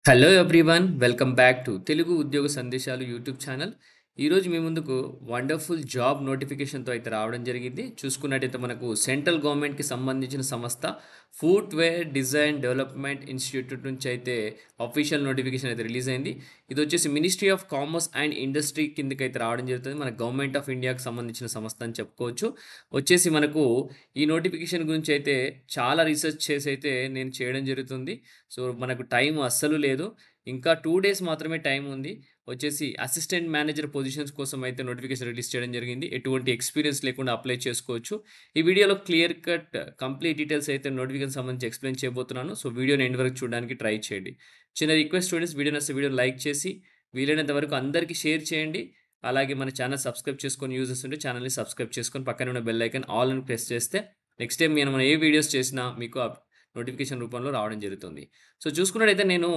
Hello everyone welcome back to Telugu ఉద్యోగ సందేశాలు YouTube channel. ఈరోజు మీ ముందుకు వండర్ఫుల్ జాబ్ నోటిఫికేషన్తో అయితే రావడం జరిగింది. చూసుకున్నట్టయితే మనకు సెంట్రల్ గవర్నమెంట్కి సంబంధించిన సంస్థ ఫుట్వేర్ డిజైన్ డెవలప్మెంట్ ఇన్స్టిట్యూట్ నుంచి అయితే అఫీషియల్ నోటిఫికేషన్ అయితే రిలీజ్ అయింది. ఇది వచ్చేసి ministry of commerce and industry కిందకి అయితే రావడం జరుగుతుంది. మన గవర్నమెంట్ ఆఫ్ ఇండియాకి సంబంధించిన సంస్థ అని చెప్పుకోవచ్చు. వచ్చేసి మనకు ఈ నోటిఫికేషన్ గురించి అయితే చాలా రీసెర్చ్ చేసి అయితే నేను చేయడం జరుగుతుంది. సో, మనకు టైం అస్సలు లేదు. ఇంకా 2 డేస్ మాత్రమే టైం ఉంది. వచ్చేసి అసిస్టెంట్ మేనేజర్ పొజిషన్స్ కోసం అయితే నోటిఫికేషన్ రిలీజ్ చేయడం జరిగింది. ఎటువంటి ఎక్స్‌పీరియన్స్ లేకుండా అప్లై చేసుకోవచ్చు. ఈ వీడియోలో క్లియర్ కట్ కంప్లీట్ డీటెయిల్స్ అయితే నోటిఫికేషన్ సంబంధించి ఎక్స్‌ప్లెయిన్ చేయబోతున్నాను. సో, వీడియోని ఎండ్ వరకు చూడడానికి ట్రై చేయండి. చిన్న రిక్వెస్ట్ స్టూడెంట్స్, వీడియో నచ్చితే వీడియోని లైక్ చేసి వీలైనంత వరకు అందరికీ షేర్ చేయండి. అలాగే మన ఛానల్ సబ్స్క్రైబ్ చేసుకొని యూజర్స్ ఉంటే ఛానల్‌ని సబ్స్క్రైబ్ చేసుకొని పక్కనే ఉన్న బెల్ ఐకాన్ ఆల్ అని ప్రెస్ చేస్తే నెక్స్ట్ టైమ్ మనం ఏ వీడియోస్ చేసినా మీకు నోటిఫికేషన్ రూపంలో రావడం జరుగుతుంది. సో, చూసుకున్నట్టయితే నేను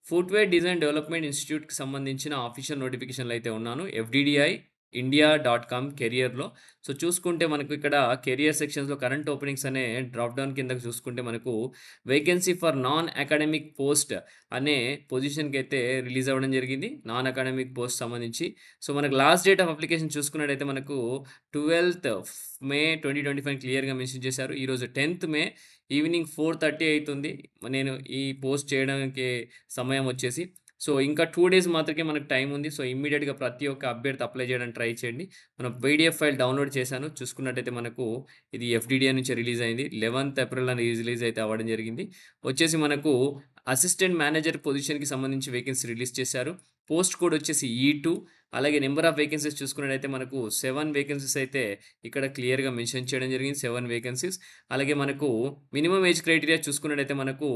ఫుట్‌వేర్ డిజైన్ డెవలప్మెంట్ ఇన్‌స్టిట్యూట్‌కి సంబంధించిన ఆఫీషియల్ నోటిఫికేషన్‌లో అయితే ఉన్నాను. ఎఫ్‌డిడిఐ ఇండియా.కామ్ కెరియర్‌లో. సో, చూసుకుంటే మనకు ఇక్కడ కెరియర్ సెక్షన్స్‌లో కరెంట్ ఓపెనింగ్స్ అనే డ్రాప్ డౌన్ కిందకి చూసుకుంటే మనకు vacancy for non academic post అనే పొజిషన్‌కి అయితే రిలీజ్ అవ్వడం జరిగింది. నాన్ అకాడమిక్ పోస్ట్ సంబంధించి. సో, మనకు లాస్ట్ డేట్ ఆఫ్ అప్లికేషన్ చూసుకున్నట్టయితే మనకు 12థ్ మే 2025 క్లియర్‌గా మెన్షన్ చేశారు. ఈరోజు 10థ్ మే ఈవినింగ్ 4:30 అయితుంది. నేను ఈ పోస్ట్ చేయడానికి సమయం వచ్చేసి. సో, ఇంకా 2 డేస్ మాత్రమే మనకు టైం ఉంది. సో, ఇమ్మీడియేట్‌గా ప్రతి ఒక్క అభ్యర్థి అప్లై చేయడానికి ట్రై చేయండి. మనం పీడీఎఫ్ ఫైల్ డౌన్‌లోడ్ చేశాను. చూసుకున్నట్టయితే మనకు ఇది ఎఫ్‌డిడిఐ నుంచి రిలీజ్ అయింది. 11థ్ ఏప్రిల్ అని రిలీజ్ అయితే అవ్వడం జరిగింది. వచ్చేసి మనకు అసిస్టెంట్ మేనేజర్ పొజిషన్‌కి సంబంధించి వేకెన్సీ రిలీజ్ చేశారు. పోస్ట్ కోడ్ వచ్చేసి E2. అలాగే నంబర్ ఆఫ్ వేకెన్సీస్ చూసుకున్నట్టయితే మనకు 7 వేకెన్సీస్ అయితే ఇక్కడ క్లియర్‌గా మెన్షన్ చేయడం జరిగింది. 7 వేకెన్సీస్. అలాగే మనకు మినిమమ్ ఏజ్ క్రైటీరియా చూసుకున్నట్టయితే మనకు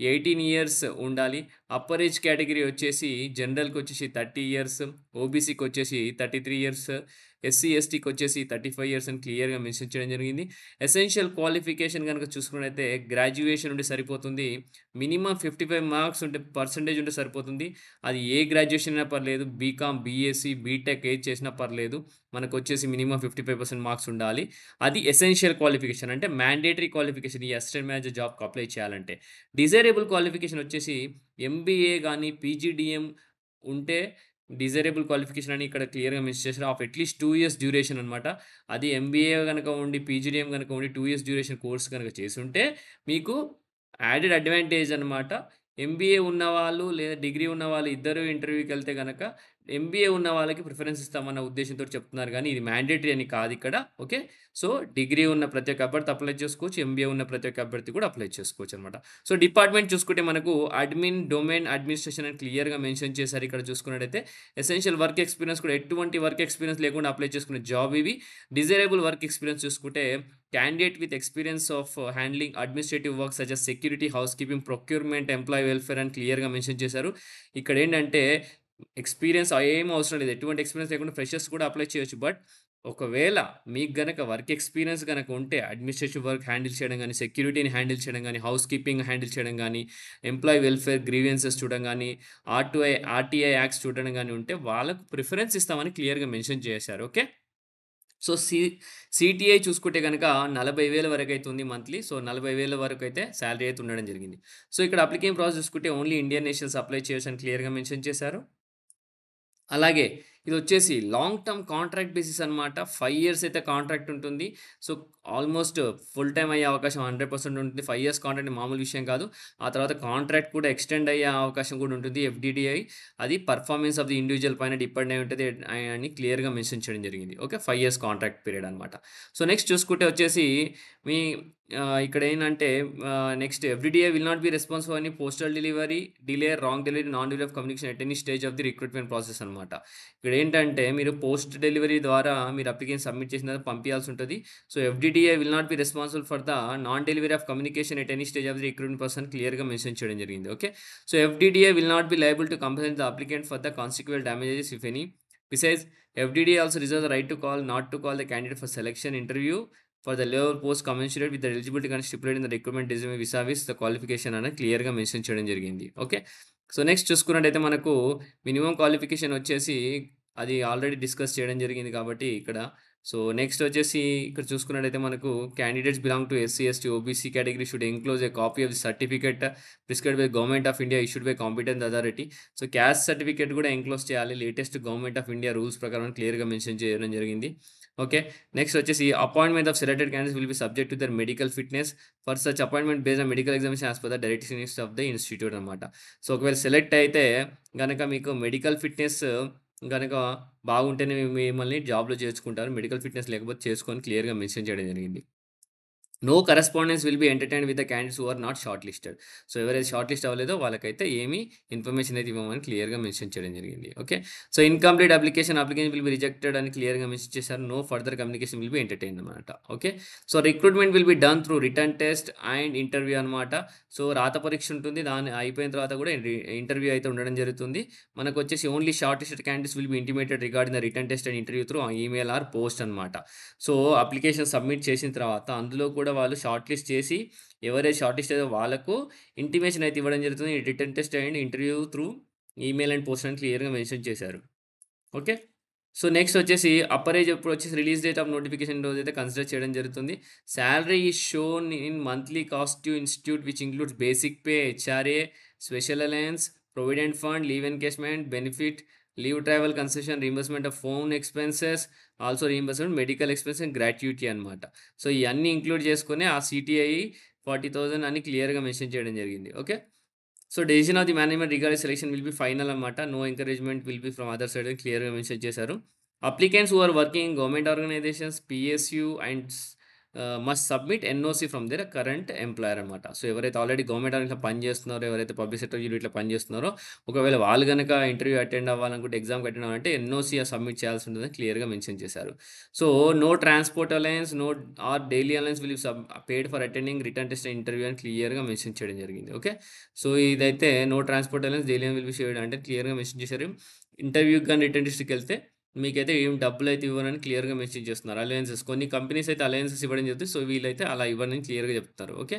18 ఇయర్స్ ఉండాలి. అప్పర్ ఏజ్ కేటగిరీ వచ్చేసి జనరల్‌కొచ్చేసి 30 ఇయర్స్, ఓబీసీకొచ్చేసి 33 ఇయర్స్, ఎస్సీ, ఎస్టీకి వచ్చేసి 35 ఇయర్స్ అని క్లియర్‌గా మెన్షన్ చేయడం జరిగింది. ఎసెన్షియల్ క్వాలిఫికేషన్ గనుక చూసుకున్నట్టయితే గ్రాడ్యుయేషన్ ఉంటే సరిపోతుంది. మినిమమ్ 55 మార్క్స్ ఉంటే పర్సెంటేజ్ ఉంటే సరిపోతుంది. అది ఏ గ్రాడ్యుయేషన్ అయినా పర్లేదు. బీకామ్, బీఎస్సీ, బీటెక్ ఏది చేసినా పర్లేదు. మనకొచ్చేసి మినిమమ్ 55% మార్క్స్ ఉండాలి. అది ఎసెన్షియల్ క్వాలిఫికేషన్. అంటే మ్యాండేటరీ క్వాలిఫికేషన్ ఈ అసిస్టెంట్ మేనేజర్ జాబ్‌కి అప్లై చేయాలంటే. డిజైరబుల్ క్వాలిఫికేషన్ వచ్చేసి ఎంబీఏ గాని, పీజీడీఎం ఉంటే డిజైరబుల్ క్వాలిఫికేషన్ అని ఇక్కడ క్లియర్‌గా మెన్షన్ చేశారు. ఆఫ్ అట్‌లీస్ట్ 2 ఇయర్స్ డ్యూరేషన్ అనమాట. అది ఎంబీఏ గనక ఉండి, పీజీడీఎం గనక ఉండి 2 ఇయర్స్ డ్యూరేషన్ కోర్స్ గనక చేసుంటే మీకు యాడెడ్ అడ్వాంటేజ్ అనమాట. ఎంబీఏ ఉన్నవాళ్ళు లేదా డిగ్రీ ఉన్నవాళ్ళు ఇద్దరు ఇంటర్వ్యూకెళ్తే గనక ఎంబీఏ ఉన్న వాళ్ళకి ప్రిఫరెన్స్ ఇస్తామన్న ఉద్దేశ్యంతోటి చెప్తున్నారు గానీ, ఇది మ్యాండేటరీ అని కాదిక్కడ. ఓకే. సో, డిగ్రీ ఉన్న ప్రతి ఒక్క అభ్యర్థి అప్లై చేసుకోవచ్చు. ఎంబీఏ ఉన్న ప్రతి ఒక్క అభ్యర్థి కూడా అప్లై చేసుకోవచ్చనమాట. సో, డిపార్ట్‌మెంట్ చూసుకుంటే మనకు అడ్మిన్, డొమైన్ అడ్మినిస్ట్రేషన్ అని క్లియర్‌గా మెన్షన్ చేశారు ఇక్కడ చూసుకున్నట్టయితే. ఎసెన్షియల్ వర్క్ ఎక్స్‌పీరియన్స్ కూడా ఎటువంటి వర్క్ ఎక్స్‌పీరియన్స్ లేకుండా అప్లై చేసుకునే జాబ్ ఇవి. డిజైరబుల్ వర్క్ ఎక్స్‌పీరియన్స్ చూసుకుంటే candidate with experience of handling administrative work such as security, housekeeping, procurement, employee welfare అని క్లియర్‌గా మెన్షన్ చేశారు. ఇక్కడేంటంటే ఎక్స్‌పీరియన్స్ ఏం అవసరం లేదు. ఎటువంటి ఎక్స్‌పీరియన్స్ లేకుండా ఫ్రెషర్స్ కూడా అప్లై చేయొచ్చు. బట్ ఒకవేళ మీకు గనక వర్క్ ఎక్స్‌పీరియన్స్ గనక ఉంటే అడ్మినిస్ట్రేటివ్ వర్క్ హ్యాండిల్ చేయడం గాని, సెక్యూరిటీని హ్యాండిల్ చేయడం గాని, హౌస్ కీపింగ్ హ్యాండిల్ చేయడం గాని, ఎంప్లాయీ వెల్ఫేర్ గ్రీవెన్సెస్ చూడడం గాని, ఆర్టీఐ యాక్ట్స్ చూడడం గాని ఉంటే వాళ్ళకు ప్రిఫరెన్స్ ఇస్తామని క్లియర్‌గా మెన్షన్ చేశారు. ఓకే. సో, సీటీఐ చూసుకుంటే గనక 40,000 వరకైతే ఉంది మంత్లీ. సో, 40,000 వరకైతే సాలరీ అయితే ఉండడం జరిగింది. సో, ఇక్కడ అప్లికేషన్ ప్రాసెస్ చూసుకుంటే ఓన్లీ ఇండియన్ నేషనల్స్ అప్లై చేయొచ్చని క్లియర్‌గా మెన్షన్ చేశారు. అలాగే ఇదొచ్చేసి లాంగ్ టర్మ్ కాంట్రాక్ట్ బేసిస్ అనమాట. 5 ఇయర్స్ అయితే కాంట్రాక్ట్ ఉంటుంది. సో, ఆల్మోస్ట్ ఫుల్ టైమ్ అయ్యే అవకాశం 100% ఉంటుంది. 5 ఇయర్స్ కాంట్రాక్ట్ మామూలు విషయం కాదు. ఆ తర్వాత కాంట్రాక్ట్ కూడా ఎక్స్‌టెండ్ అయ్యే అవకాశం కూడా ఉంటుంది. ఎఫ్‌డిడిఐ అది పర్ఫార్మెన్స్ ఆఫ్ ది ఇండివిడ్యువల్ పైన డిపెండ్ అయి ఉంటది అని క్లియర్‌గా మెన్షన్ చేయడం జరిగింది. ఓకే. 5 ఇయర్స్ కాంట్రాక్ట్ పీరియడ్ అనమాట. సో, నెక్స్ట్ చూసుకుంటే వచ్చేసి మీ ఇక్కడేంటంటే next FDDI will not be responsible for any postal delivery, delay, wrong delivery, non delivery of communication at any stage of the recruitment process అనమాట. ఇక్కడేంటంటే మీరు post delivery ద్వారా మీరు application submit చేసిన తర్వాత పంపియాల్సి ఉంటది. So, FDDI will not be responsible for the non delivery of communication at any stage of the recruitment process అని క్లియర్‌గా మెన్షన్ చేయడం జరిగింది. Okay. So, FDDI will not be liable to compensate the applicant for the consequent damages if any. Besides, FDDA also reserves the right to call, not to call the candidate for selection interview for the lower post commensurate with the eligibility condition stipulated in the requirement resume vis-a-vis the qualification అని క్లియర్‌గా mention చేయడం జరిగింది. Okay. So, next చూసుకున్నట్టయితే మనకు minimum qualification వచ్చేసి అది already discuss చేయడం జరిగింది కాబట్టి ఇక్కడ సో, నెక్స్ట్ వచ్చేసి ఇక్కడ చూసుకున్నట్టయితే మనకు candidates belong to SC, ST, OBC category should enclose a copy of the certificate prescribed by government of India issued by competent authority. So, caste certificate కూడా ఎన్‌క్లోజ్ చేయాలి. Latest government of India rules ప్రకారం క్లియర్‌గా mention చేయడం జరిగింది. Okay. Next వచ్చేసి appointment of selected candidates will be subject to their medical fitness for such appointment based on medical examination as per the directions of the institute అనమాట. So, ఒకవేళ select అయితే గనక మీకు మెడికల్ ఫిట్‌నెస్ గనక బాగుంటేనే మిమ్మల్ని జాబ్‌లో చేర్చుకుంటారు. మెడికల్ ఫిట్‌నెస్ లేకపోతే చేసుకోని క్లియర్‌గా మెన్షన్ చేయడం జరిగింది. No correspondence will be entertained with the candidates who are not short listed. So, ఎవరైతే షార్ట్ లిస్ట్ అవ్వలేదో వాళ్ళకైతే ఏమి ఇన్ఫర్మేషన్ అయితే ఇవ్వమని క్లియర్‌గా మెన్షన్ చేయడం జరిగింది. Okay. So, incomplete application will be rejected అని క్లియర్‌గా మెన్షన్ చేశారు. No further communication will be entertained అనమాట. Okay. So, recruitment will be done through written test and interview అనమాట. సో, రాత పరీక్ష ఉంటుంది. దాన్ని అయిపోయిన తర్వాత కూడా ఇంటర్వ్యూ అయితే ఉండడం జరుగుతుంది. మనకొచ్చేసి only short listed candidates will be intimated regarding the written test and interview through email or post అనమాట. సో, అప్లికేషన్ సబ్మిట్ చేసిన తర్వాత అందులో కూడా వాళ్ళు షార్ట్ లిస్ట్ చేసి ఎవరైతే షార్ట్ లిస్ట్ అయ్యారో వాళ్ళకు ఇంటిమేషన్ అయితే ఇవ్వడం జరుగుతుంది. Return test and interview through email and post అని క్లియర్‌గా మెన్షన్ చేశారు. ఓకే. సో, నెక్స్ట్ వచ్చేసి అప్పర్ ఏజ్ ఇప్పుడు వచ్చేసి రిలీజ్ డేట్ ఆఫ్ నోటిఫికేషన్ రోజైతే కన్సిడర్ చేయడం జరుగుతుంది. Salary is shown in monthly cost to institute which includes basic pay, HRA, special alliance, provident fund, leave encashment, benefit, leave travel concession, reimbursement of phone expenses, also reimbursement medical expense and gratuity అనమాట. So, ఇయన్నీ include చేసుకొని ఆ CTC 40,000 అని క్లియర్‌గా mention చేయడం జరిగింది. Okay. So, decision of the management regarding selection will be final అనమాట. No encouragement will be from other side అని క్లియర్‌గా మెన్షన్ చేశారు. Applicants who are working in government organisations, PSU and must submit NOC from their current employer అనమాట. So, ఎవరైతే already government ఆర్గనైజేషన్‌లో పనిచేస్తున్నారో, ఎవరైతే public sector ఇట్లా పనిచేస్తున్నారో, ఒకవేళ వాళ్ళు గనక ఇంటర్వ్యూ అటెండ్ అవ్వాలనుకుంటే, ఎగ్జామ్‌కి అటెండ్ అవ్వాలంటే ఎన్ఓసీ సబ్మిట్ చేయాల్సి ఉంటుందని క్లియర్‌గా మెన్షన్ చేశారు. So, no transport allowance, no or daily allowance will paid for attending written test and interview అని క్లియర్‌గా మెన్షన్ చేయడం జరిగింది. ఓకే. సో, ఇదైతే no transport allowance daily will be shared అంటే క్లియర్‌గా మెన్షన్ చేశారు. ఇంటర్వ్యూకి గాని, రిటన్ టెస్ట్‌కెళ్తే మీకైతే ఏం డబ్బులైతే ఇవ్వరని క్లియర్‌గా మెన్షన్ చేస్తున్నారు. అలయన్సెస్ కొన్ని కంపెనీస్ అయితే అలయన్సెస్ ఇవ్వడం జరుగుతుంది. సో, వీళ్ళైతే అలా ఇవ్వరని క్లియర్‌గా చెప్తున్నారు. Okay.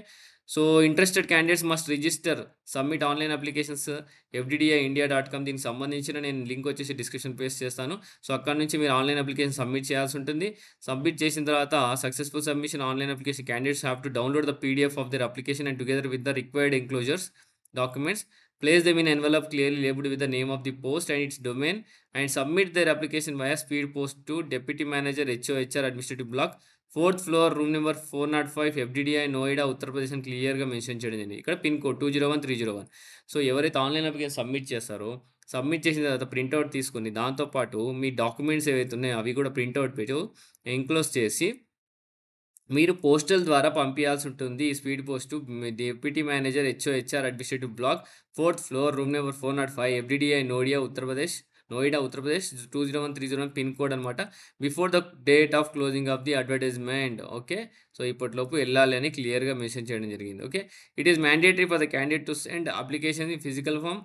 So, interested candidates must register, submit online applications fddiindia.com దీనికి సంబంధించిన నేను లింక్ వచ్చేసి డిస్క్రిప్షన్ పేస్ట్ చేస్తాను. సో, అక్కడి నుంచి మీరు ఆన్‌లైన్ అప్లికేషన్ సబ్మిట్ చేయాల్సి ఉంటుంది. సబ్మిట్ చేసిన తర్వాత successful submission online application candidates have to download the PDF of their application and together with the required enclosures documents, place them in envelope clearly labeled with the name of the post and its domain and submit their application via speed post to Deputy Manager HOHR Administrative Block, 4th floor, room number 405, FDDI, Noida, Uttar Pradesh అని క్లియర్‌గా mention చేయడం జరిగింది. ఇక్కడ pin code 201301. So, ఎవరైతే online application submit చేస్తారో, submit చేసిన తర్వాత print out తీసుకొని దాంతో పాటు మీ డాక్యుమెంట్స్ ఏవైతే ఉన్నాయో అవి కూడా ప్రింట్ ఔట్ పెట్టి ఎన్‌క్లోజ్ చేసి మీరు పోస్టల్ ద్వారా పంపియాల్సి ఉంటుంది. ఈ స్పీడ్ పోస్టు మీ deputy manager HOHR administrative block, 4th floor, room number 405, FDDI Noida Uttar Pradesh 201301 pin code అనమాట. Before the date of closing of the advertisement. Okay. So, ఇప్పటిలోపు ఎళ్ళాలి అని క్లియర్‌గా మెన్షన్ చేయడం జరిగింది. Okay. It is mandatory for the candidate to send application in physical form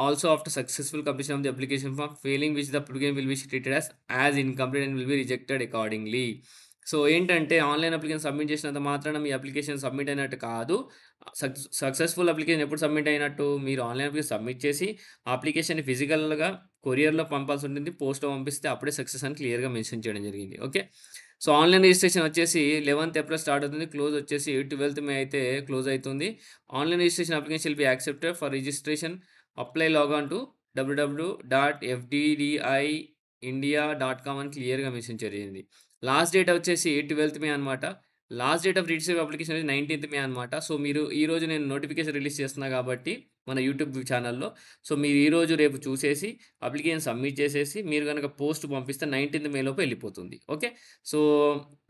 also after successful completion of the application form, failing which the application will be treated as incomplete and will be rejected accordingly. So, ఏంటంటే online application submit చేసినంత మాత్రాన మీ application submit అయినట్టు కాదు. Successful application ఎప్పుడు submit అయినట్టు? మీరు online application submit చేసి, ఆ అప్లికేషన్‌ని ఫిజికల్‌గా కొరియర్‌లో పంపాల్సి ఉంటుంది. పోస్ట్‌లో పంపిస్తే అప్పుడే సక్సెస్ అని క్లియర్‌గా మెన్షన్ చేయడం జరిగింది. ఓకే. సో, ఆన్‌లైన్ రిజిస్ట్రేషన్ వచ్చేసి 11th ఏప్రిల్ స్టార్ట్ అవుతుంది. క్లోజ్ వచ్చేసి 12th మే అయితే క్లోజ్ అయితుంది. Online registration application will be accepted for registration. Apply log on to www.fddiindia.com అని క్లియర్‌గా మెన్షన్ జరిగింది. లాస్ట్ డేట్ వచ్చేసి 12th మే అనమాట. Last date of receive application అనేది 19th మే అనమాట. సో, మీరు ఈరోజు నేను నోటిఫికేషన్ రిలీజ్ చేస్తున్నా కాబట్టి మన యూట్యూబ్ ఛానల్‌లో. సో, మీరు ఈరోజు రేపు చూసేసి అప్లికేషన్ సబ్మిట్ చేసేసి మీరు గనక పోస్ట్ పంపిస్తే 19th మే లోపు ఎళ్ళిపోతుంది. Okay. So,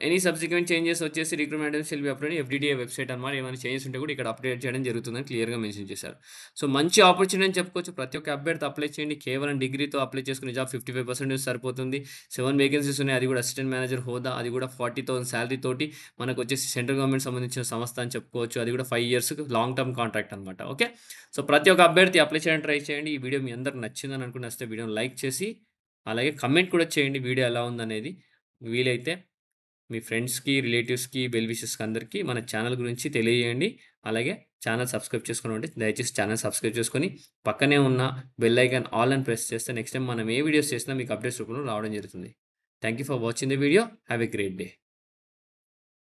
any subsequent changes వచ్చేసి recruitment shall be upload FDDI website అనమాట. ఏమైనా చేంజెస్ ఉంటే కూడా ఇక్కడ అప్డేట్ చేయడం జరుగుతుందని క్లియర్‌గా మెన్షన్ చేశారు. సో, మంచి ఆపర్చునిటీ అని చెప్పుకోవచ్చు. ప్రతి ఒక్క అభ్యర్థి అప్లై చేయండి. కేవలం డిగ్రీతో అప్లై చేసుకునే జాబ్ 55% సరిపోతుంది. 7 వేకెన్సీస్ ఉన్నాయి. అది కూడా అసిస్టెంట్ మేనేజర్ హోదా. అది కూడా 40,000 సాలరీ తోటి మనకొచ్చేసి సెంట్రల్ గవర్నమెంట్ సంబంధించిన సంస్థ అని చెప్పుకోవచ్చు. అది కూడా 5 ఇయర్స్ లాంగ్ టర్మ్ కాంట్రాక్ట్ అనమాట. ఓకే. సో, ప్రతి ఒక్క అభ్యర్థి అప్లై చేయడానికి ట్రై చేయండి. ఈ వీడియో మీ అందరికి నచ్చిందని అనుకుంటే నచ్చితే వీడియోని లైక్ చేసి, అలాగే కమెంట్ కూడా చేయండి వీడియో ఎలా ఉందనేది. వీలైతే మీ ఫ్రెండ్స్‌కి, రిలేటివ్స్‌కి, వెల్ విషర్స్‌కి అందరికీ మన ఛానల్ గురించి తెలియజేయండి. అలాగే ఛానల్ సబ్స్క్రైబ్ చేసుకోండి. దయచేసి ఛానల్ సబ్స్క్రైబ్ చేసుకొని పక్కనే ఉన్న బెల్ ఐకాన్ ఆల్ అని ప్రెస్ చేస్తే నెక్స్ట్ టైమ్ మనం ఏ వీడియోస్ చేసినా మీకు అప్డేట్స్ రూపంలో రావడం జరుగుతుంది. Thank you for watching the video. Have a great day.